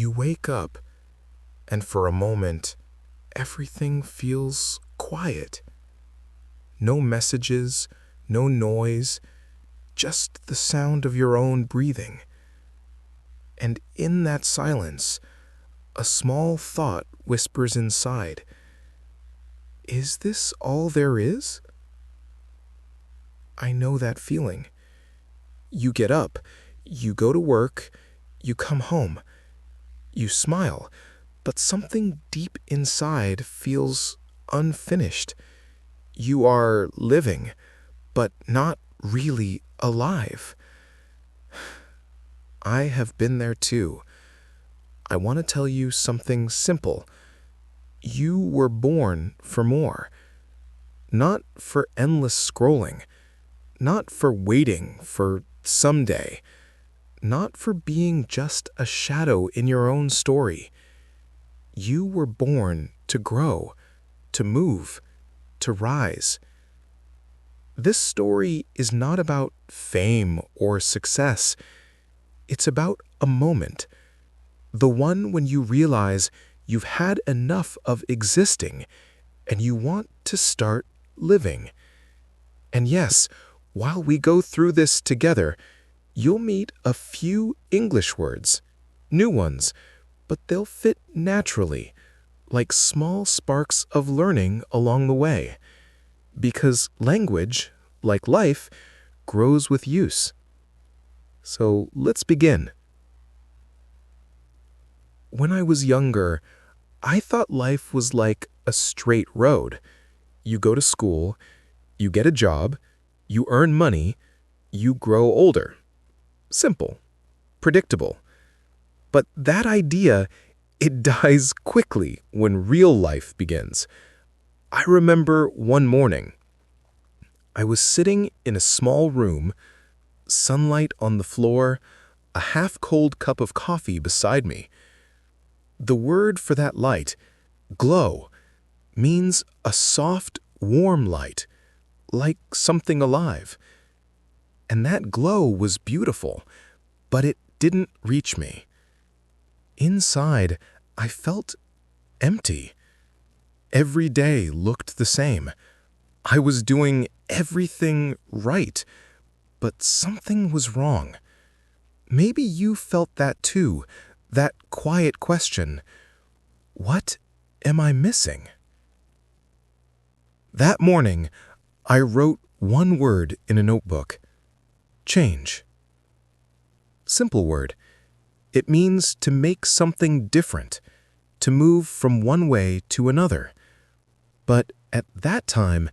You wake up, and for a moment, everything feels quiet. No messages, no noise, just the sound of your own breathing. And in that silence, a small thought whispers inside. Is this all there is? I know that feeling. You get up, you go to work, you come home. You smile, but something deep inside feels unfinished. You are living, but not really alive. I have been there too. I want to tell you something simple. You were born for more. Not for endless scrolling. Not for waiting for someday. Not for being just a shadow in your own story. You were born to grow, to move, to rise. This story is not about fame or success. It's about a moment. The one when you realize you've had enough of existing and you want to start living. And yes, while we go through this together, you'll meet a few English words, new ones, but they'll fit naturally, like small sparks of learning along the way. Because language, like life, grows with use. So let's begin. When I was younger, I thought life was like a straight road. You go to school, you get a job, you earn money, you grow older. Simple, predictable. But that idea, it dies quickly when real life begins. I remember one morning. I was sitting in a small room, sunlight on the floor, a half-cold cup of coffee beside me. The word for that light, glow, means a soft, warm light, like something alive. And that glow was beautiful, but it didn't reach me. Inside, I felt empty. Every day looked the same. I was doing everything right, but something was wrong. Maybe you felt that too, that quiet question, what am I missing? That morning, I wrote one word in a notebook. Change. Simple word. It means to make something different, to move from one way to another. But at that time,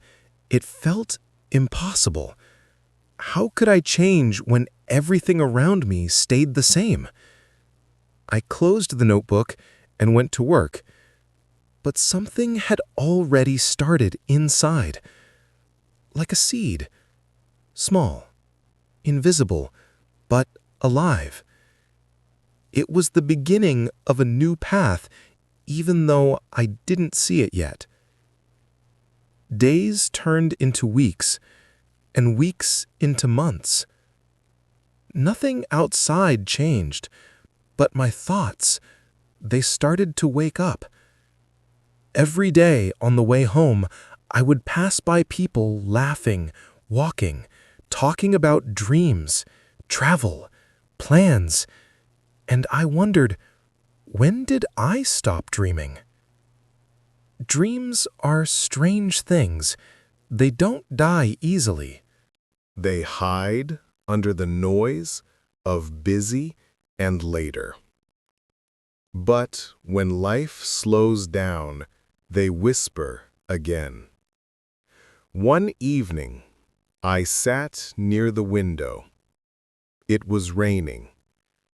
it felt impossible. How could I change when everything around me stayed the same? I closed the notebook and went to work. But something had already started inside. Like a seed. Small. Invisible, but alive. It was the beginning of a new path, even though I didn't see it yet. Days turned into weeks, and weeks into months. Nothing outside changed, but my thoughts, they started to wake up. Every day on the way home, I would pass by people laughing, walking, talking about dreams, travel, plans, and I wondered, when did I stop dreaming? Dreams are strange things. They don't die easily. They hide under the noise of busy and later. But when life slows down, they whisper again. One evening, I sat near the window. It was raining,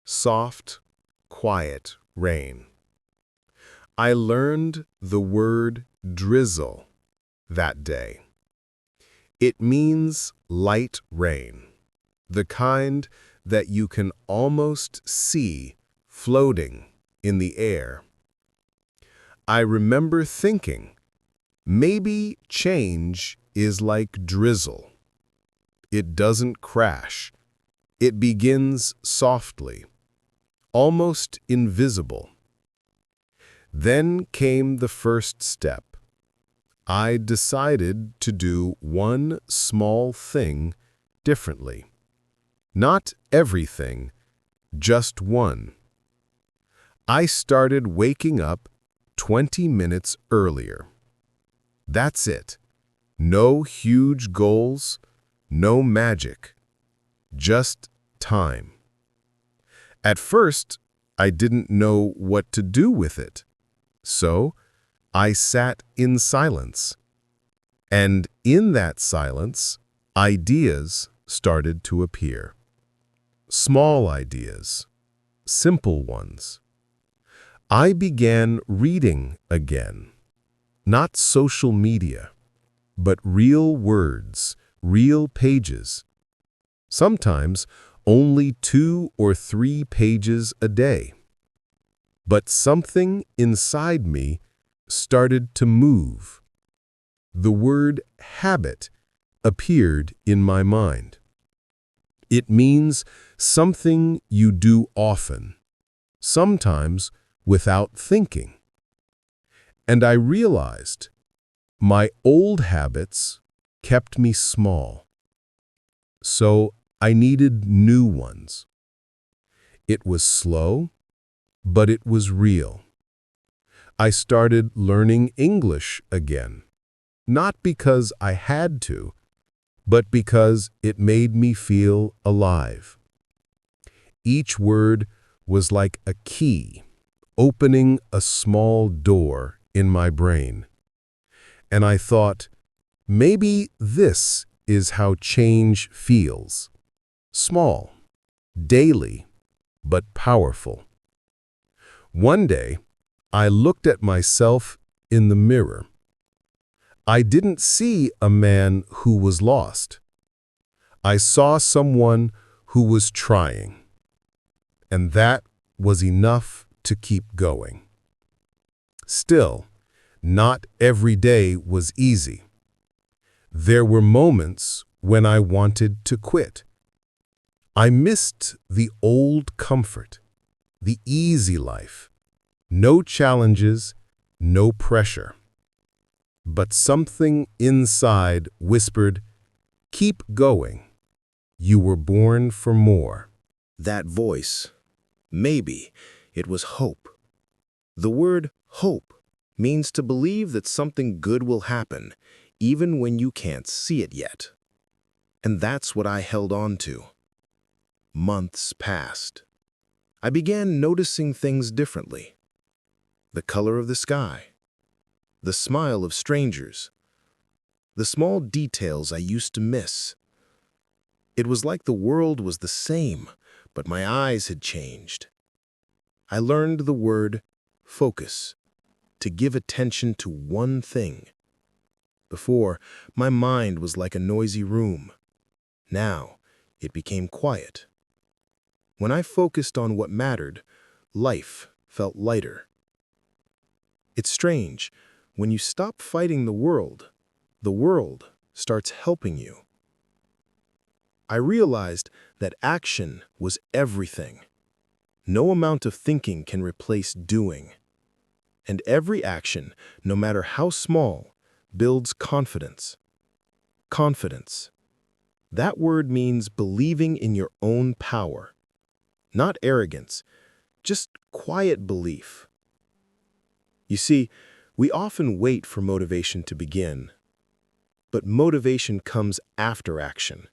soft, quiet rain. I learned the word drizzle that day. It means light rain, the kind that you can almost see floating in the air. I remember thinking, maybe change is like drizzle. It doesn't crash. It begins softly, almost invisible. Then came the first step. I decided to do one small thing differently. Not everything, just one. I started waking up 20 minutes earlier. That's it. No huge goals, no magic, just time. At first, I didn't know what to do with it, so I sat in silence. And in that silence, ideas started to appear. Small ideas, simple ones. I began reading again, not social media, but real words, real pages. Sometimes only 2 or 3 pages a day. But something inside me started to move. The word habit appeared in my mind. It means something you do often, sometimes without thinking. And I realized my old habits kept me small. So I needed new ones. It was slow, but it was real. I started learning English again, not because I had to, but because it made me feel alive. Each word was like a key, opening a small door in my brain. And I thought, maybe this is how change feels. Small, daily, but powerful. One day, I looked at myself in the mirror. I didn't see a man who was lost. I saw someone who was trying. And that was enough to keep going. Still, not every day was easy. There were moments when I wanted to quit. I missed the old comfort, the easy life. No challenges, no pressure. But something inside whispered, "Keep going. You were born for more." That voice, maybe it was hope. The word hope means to believe that something good will happen, even when you can't see it yet. And that's what I held on to. Months passed. I began noticing things differently. The color of the sky, the smile of strangers, the small details I used to miss. It was like the world was the same, but my eyes had changed. I learned the word focus, to give attention to one thing. Before, my mind was like a noisy room. Now, it became quiet. When I focused on what mattered, life felt lighter. It's strange. When you stop fighting the world starts helping you. I realized that action was everything. No amount of thinking can replace doing. And every action, no matter how small, builds confidence. Confidence. That word means believing in your own power. Not arrogance, just quiet belief. You see, we often wait for motivation to begin. But motivation comes after action,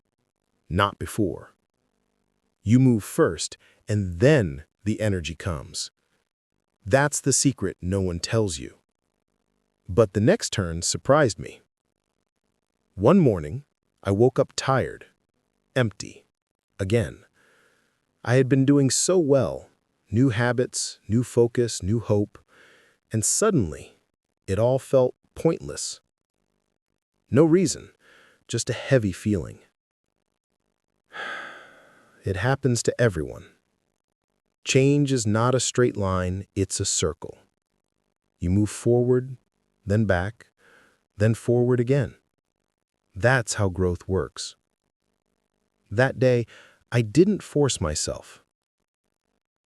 not before. You move first, and then the energy comes. That's the secret no one tells you. But the next turn surprised me. One morning, I woke up tired, empty, again. I had been doing so well, new habits, new focus, new hope, and suddenly, it all felt pointless. No reason, just a heavy feeling. It happens to everyone. Change is not a straight line, it's a circle. You move forward, then back, then forward again. That's how growth works. That day, I didn't force myself.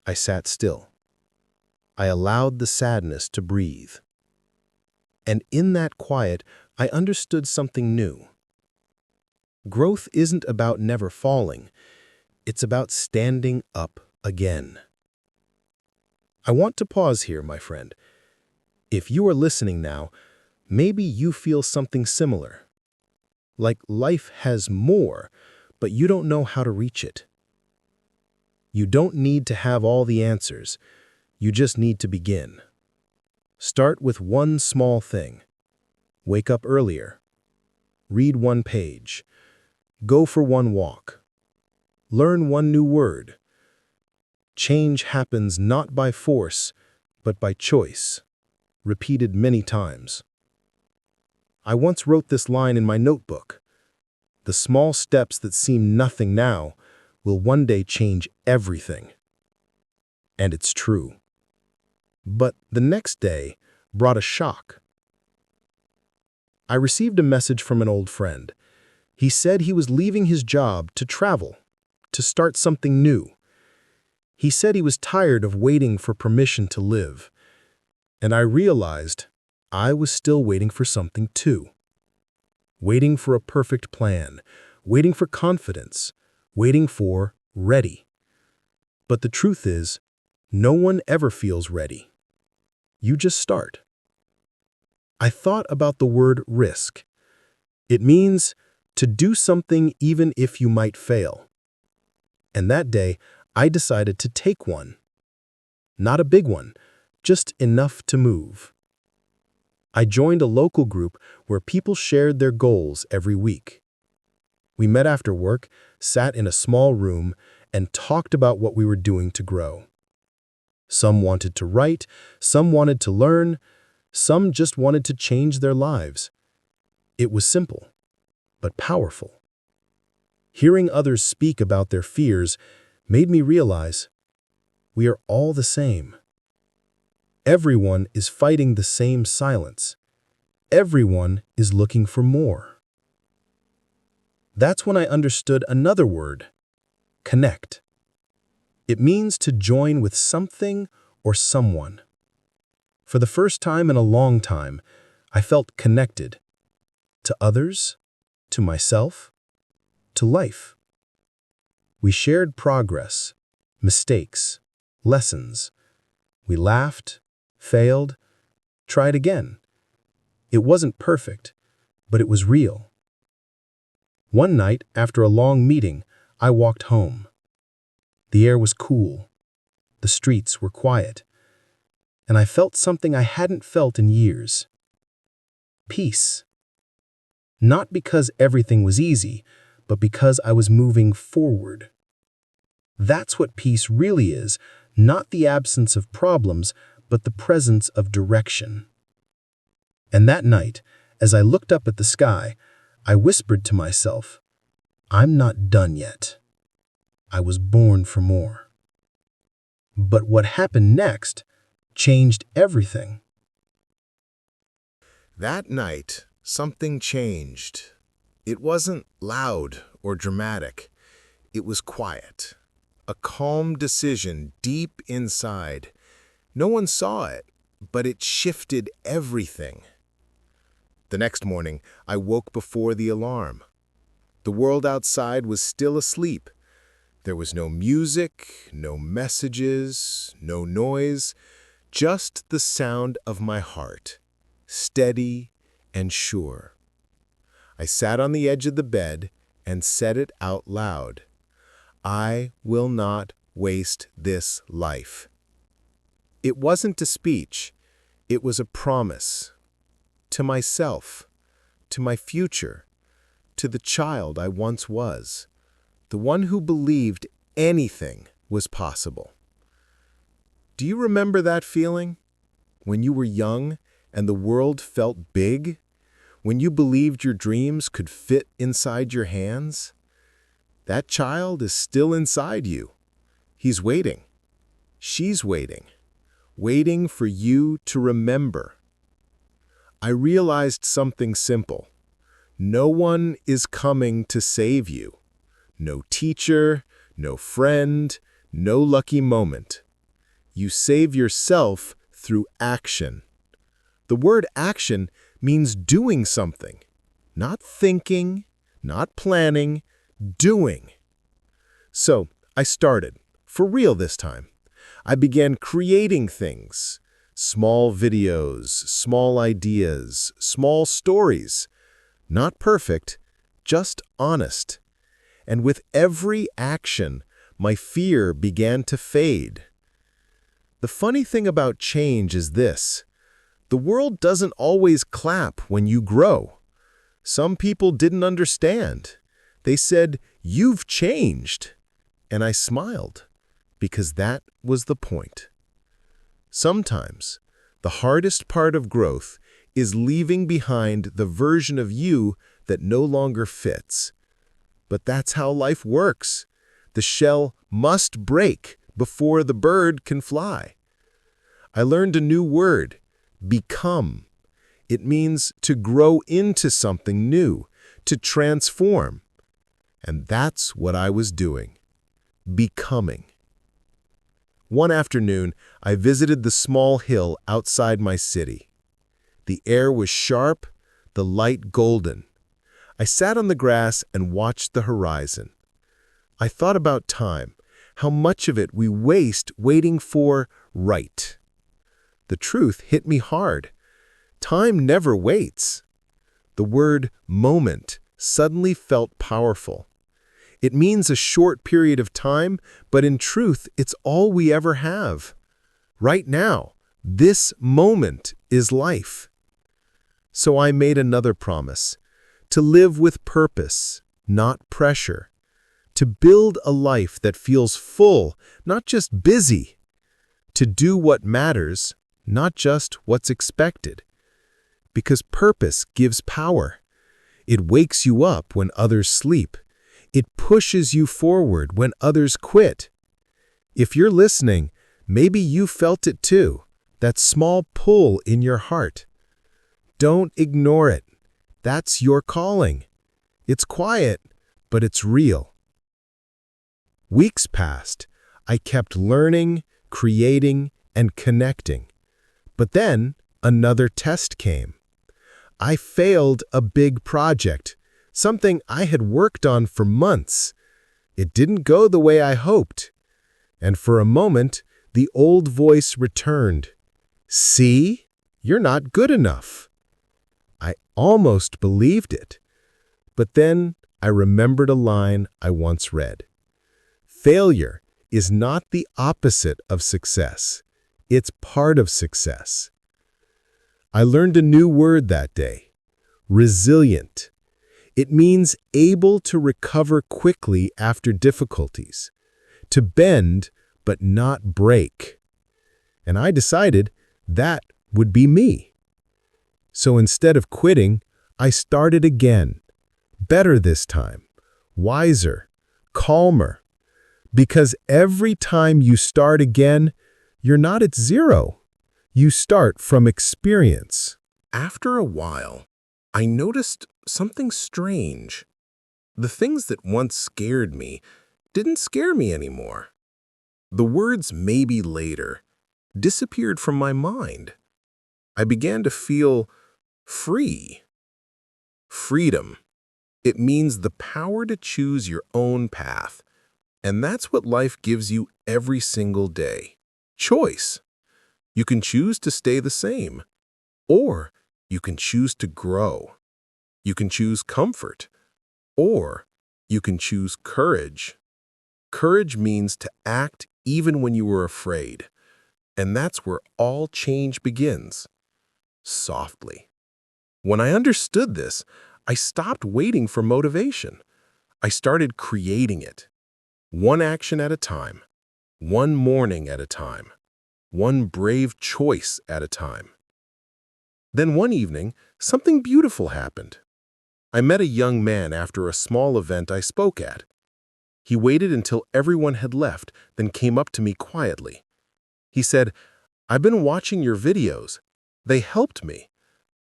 I sat still. I allowed the sadness to breathe. And in that quiet, I understood something new. Growth isn't about never falling. It's about standing up again. I want to pause here, my friend. If you are listening now, maybe you feel something similar. Like life has more, but you don't know how to reach it. You don't need to have all the answers. You just need to begin. Start with one small thing. Wake up earlier. Read one page. Go for one walk. Learn one new word. Change happens not by force, but by choice, repeated many times. I once wrote this line in my notebook. The small steps that seem nothing now will one day change everything. And it's true. But the next day brought a shock. I received a message from an old friend. He said he was leaving his job to travel, to start something new. He said he was tired of waiting for permission to live. And I realized I was still waiting for something too. Waiting for a perfect plan, waiting for confidence, waiting for ready. But the truth is, no one ever feels ready. You just start. I thought about the word risk. It means to do something even if you might fail. And that day, I decided to take one. Not a big one, just enough to move. I joined a local group where people shared their goals every week. We met after work, sat in a small room, and talked about what we were doing to grow. Some wanted to write, some wanted to learn, some just wanted to change their lives. It was simple, but powerful. Hearing others speak about their fears made me realize we are all the same. Everyone is fighting the same silence. Everyone is looking for more. That's when I understood another word, connect. It means to join with something or someone. For the first time in a long time, I felt connected to others, to myself, to life. We shared progress, mistakes, lessons. We laughed, failed, tried again. It wasn't perfect, but it was real. One night, after a long meeting, I walked home. The air was cool. The streets were quiet. And I felt something I hadn't felt in years. Peace. Not because everything was easy, but because I was moving forward. That's what peace really is, not the absence of problems, but the presence of direction. And that night, as I looked up at the sky, I whispered to myself, I'm not done yet. I was born for more. But what happened next changed everything. That night, something changed. It wasn't loud or dramatic. It was quiet. A calm decision deep inside. No one saw it, but it shifted everything. The next morning, I woke before the alarm. The world outside was still asleep. There was no music, no messages, no noise, just the sound of my heart, steady and sure. I sat on the edge of the bed and said it out loud. I will not waste this life. It wasn't a speech. It was a promise. To myself, to my future, to the child I once was, the one who believed anything was possible. Do you remember that feeling? When you were young and the world felt big? When you believed your dreams could fit inside your hands? That child is still inside you. He's waiting. She's waiting. Waiting for you to remember. I realized something simple. No one is coming to save you. No teacher, no friend, no lucky moment. You save yourself through action. The word action means doing something, not thinking, not planning, doing. So I started, for real this time. I began creating things, small videos, small ideas, small stories. Not perfect, just honest. And with every action, my fear began to fade. The funny thing about change is this: the world doesn't always clap when you grow. Some people didn't understand. They said, "You've changed." And I smiled, because that was the point. Sometimes, the hardest part of growth is leaving behind the version of you that no longer fits. But that's how life works. The shell must break before the bird can fly. I learned a new word, become. It means to grow into something new, to transform. And that's what I was doing, becoming. One afternoon, I visited the small hill outside my city. The air was sharp, the light golden. I sat on the grass and watched the horizon. I thought about time, how much of it we waste waiting for right. The truth hit me hard. Time never waits. The word moment suddenly felt powerful. It means a short period of time, but in truth, it's all we ever have. Right now, this moment is life. So I made another promise, to live with purpose, not pressure. To build a life that feels full, not just busy. To do what matters, not just what's expected. Because purpose gives power. It wakes you up when others sleep. It pushes you forward when others quit. If you're listening, maybe you felt it too, that small pull in your heart. Don't ignore it. That's your calling. It's quiet, but it's real. Weeks passed. I kept learning, creating, and connecting. But then another test came. I failed a big project, something I had worked on for months. It didn't go the way I hoped. And for a moment, the old voice returned. See? You're not good enough. I almost believed it. But then I remembered a line I once read. Failure is not the opposite of success. It's part of success. I learned a new word that day, resilient. It means able to recover quickly after difficulties, to bend but not break. And I decided that would be me. So instead of quitting, I started again, better this time, wiser, calmer. Because every time you start again, you're not at zero. You start from experience. After a while, I noticed something strange. The things that once scared me didn't scare me anymore. The words "maybe later" disappeared from my mind. I began to feel free. Freedom. It means the power to choose your own path. And that's what life gives you every single day. Choice. You can choose to stay the same, or you can choose to grow. You can choose comfort, or you can choose courage. Courage means to act even when you were afraid. And that's where all change begins. Softly. When I understood this, I stopped waiting for motivation. I started creating it. One action at a time, one morning at a time, one brave choice at a time. Then one evening, something beautiful happened. I met a young man after a small event I spoke at. He waited until everyone had left, then came up to me quietly. He said, "I've been watching your videos. They helped me.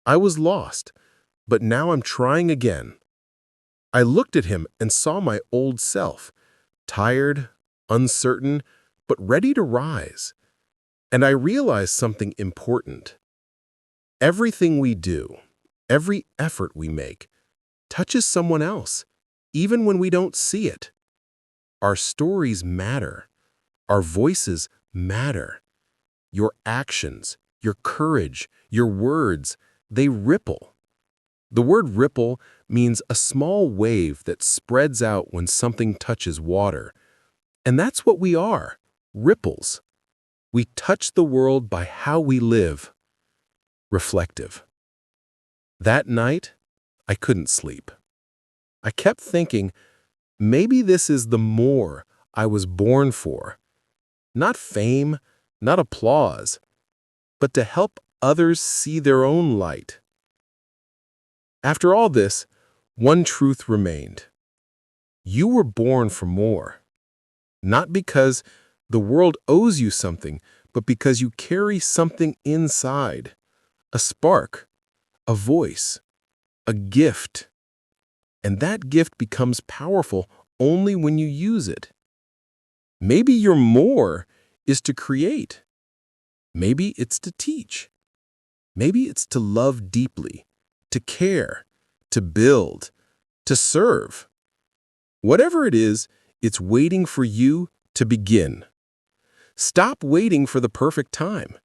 I was lost, but now I'm trying again." I looked at him and saw my old self. Tired, uncertain, but ready to rise. And I realized something important. Everything we do, every effort we make, touches someone else, even when we don't see it. Our stories matter. Our voices matter. Your actions, your courage, your words, they ripple. The word ripple means a small wave that spreads out when something touches water. And that's what we are, ripples. We touch the world by how we live. Reflective. That night, I couldn't sleep. I kept thinking, maybe this is the more I was born for. Not fame, not applause, but to help others see their own light. After all this, one truth remained. You were born for more. Not because the world owes you something, but because you carry something inside. A spark, a voice, a gift. And that gift becomes powerful only when you use it. Maybe your more is to create. Maybe it's to teach. Maybe it's to love deeply, to care, to build, to serve. Whatever it is, it's waiting for you to begin. Stop waiting for the perfect time.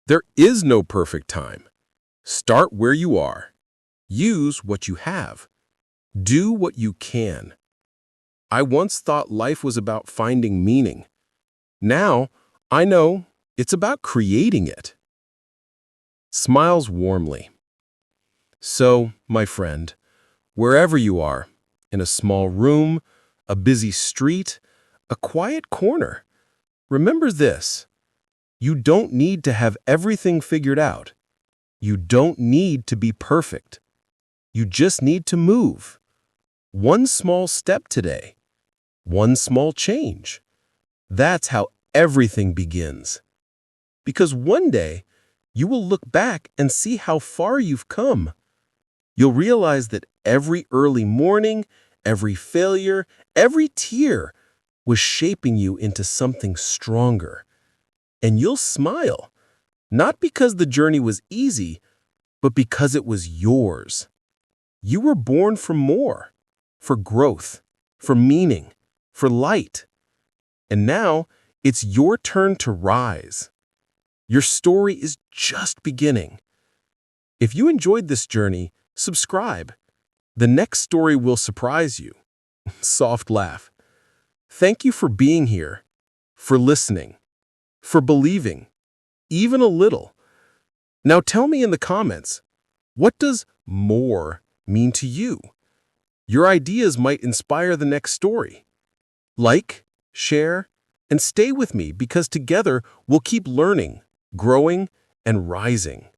There is no perfect time. Start where you are. Use what you have. Do what you can. I once thought life was about finding meaning. Now, I know it's about creating it. Smiles warmly. So, my friend, wherever you are, in a small room, a busy street, a quiet corner, remember this. You don't need to have everything figured out. You don't need to be perfect. You just need to move. One small step today. One small change. That's how everything begins. Because one day, you will look back and see how far you've come. You'll realize that every early morning, every failure, every tear was shaping you into something stronger. And you'll smile, not because the journey was easy, but because it was yours. You were born for more, for growth, for meaning, for light. And now, it's your turn to rise. Your story is just beginning. If you enjoyed this journey, subscribe. The next story will surprise you. Soft laugh. Thank you for being here, for listening, for believing, even a little. Now tell me in the comments, what does more mean to you? Your ideas might inspire the next story. Like, share, and stay with me because together we'll keep learning, growing, and rising.